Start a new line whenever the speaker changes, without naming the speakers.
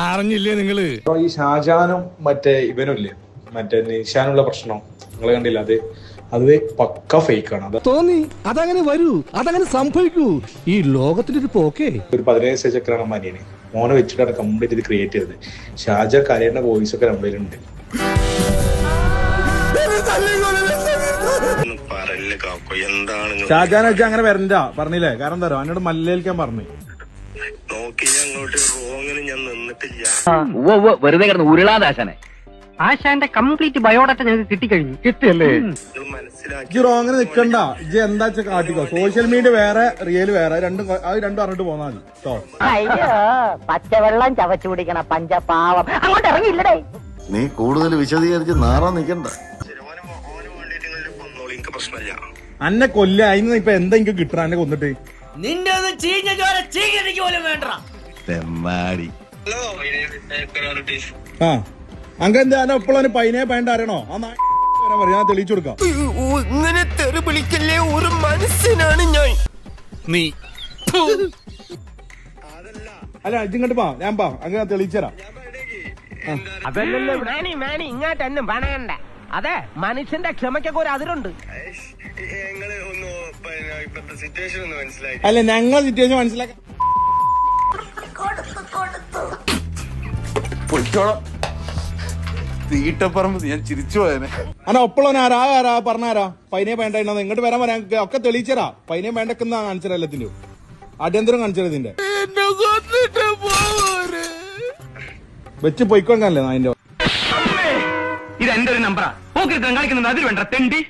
അറിഞ്ഞില്ലേ നിങ്ങള്?
ഈ ഷാജാനും മറ്റേ ഇവനുമില്ലേ, മറ്റേ നിഷാനുള്ള പ്രശ്നം നിങ്ങൾ കണ്ടില്ല? അത് പക്ക ഫേക്കാണ്. അത്
തോന്നി അതങ്ങനെ വരൂ, അതങ്ങനെ സംഭവിക്കൂ. ഈ ലോകത്തിന്റെ ഒരു പോക്കേ.
ഒരു 17 ചക്രാണ് മനിയന് മോനെ വെച്ചിട്ടാണ് കംപ്ലീറ്റ് ഇത് ക്രിയേറ്റ് ചെയ്തത്. ഷാജ കരയുടെ വോയിസ് ഒക്കെ നമ്മളിലുണ്ട്.
ഷാജാൻ വെച്ചാൽ അങ്ങനെ വരണ്ട പറഞ്ഞില്ലേ? കാരണം എന്താ എന്നോട് മല്ലേൽക്കാൻ പറഞ്ഞു.
വെറുതെ കിടന്ന് ഉരുളാദാശനെ. ആശാന്റെ കംപ്ലീറ്റ് ബയോഡാറ്റ ഞങ്ങൾക്ക് കിട്ടിക്കഴിഞ്ഞു. കിട്ടിയല്ലേ?
ഇജ്ജ് റോങ്ങിന് നിക്കണ്ട. ഇജ്ജ് എന്താ വെച്ചാൽ കാട്ടിക്കോ. സോഷ്യൽ മീഡിയ വേറെ, റിയൽ വേറെ. രണ്ടും അറിഞ്ഞിട്ട് പോന്നാ മതി കേട്ടോ.
അയ്യോ, പച്ചവെള്ളം ചവച്ചു കുടിക്കണ പഞ്ചപാവം. അങ്ങോട്ട് ഇറങ്ങിയില്ലടേ.
നീ കൂടുതൽ വിശദീകരിച്ച് നാറാൻ നിക്കണ്ട.
അന്നെ കൊല്ല. അതിന് ഇപ്പൊ എന്താ എനിക്ക് കിട്ടണ എന്നെ കൊന്നിട്ട്?
നിന്റെ ഒന്നും ചീഞ്ഞ ചോര ചീകടിക്ക് പോലും വേണ്ട.
തെമ്മാടി.
ആ അങ്ങനെ എന്താ എപ്പോഴും പൈനെ വേണ്ട അറിയണോ? ആ ഞാൻ തെളിയിച്ചു കൊടുക്കാം.
ഇങ്ങനെ തെറി വിളിക്കല്ലേ, ഒരു മനുഷ്യനാണ് ഞാൻ.
നീ
അല്ല ഇങ്ങോട്ട് പാ, ഞാൻ പാ അങ്ങനെ തെളിയിച്ചരാം.
അതല്ലല്ലോ മാണി ഇങ്ങോട്ടെന്നും പണയണ്ട. അതെ, മനുഷ്യന്റെ ക്ഷമയ്ക്കൊക്കെ ഒരു അതിരുണ്ട്.
അല്ല ഞങ്ങൾ സിറ്റുവേഷൻ മനസ്സിലാക്കാൻ
തീട്ടപ്പറമ്പ് ഞാൻ ചിരിച്ചു പോയനെ.
അല്ല ഒപ്പളോൻ ആരാ പറഞ്ഞാരാ പൈനെ വേണ്ട ഇങ്ങോട്ട് വരാൻ പറയാൻ ഒക്കെ തെളിയിച്ചരാ. പൈനെ വേണ്ടക്കുന്ന കാണിച്ചരാ. എല്ലാത്തിന്റെ അടിയന്തരം കാണിച്ചത് ഇതിന്റെ വെച്ച് പൊയ്ക്കൊണ്ടല്ലേ അതിന്റെ.
ഇത് എന്റെ ഒരു നമ്പറാ. കളിക്കുന്നത് അതിൽ വേണ്ട തെണ്ടി.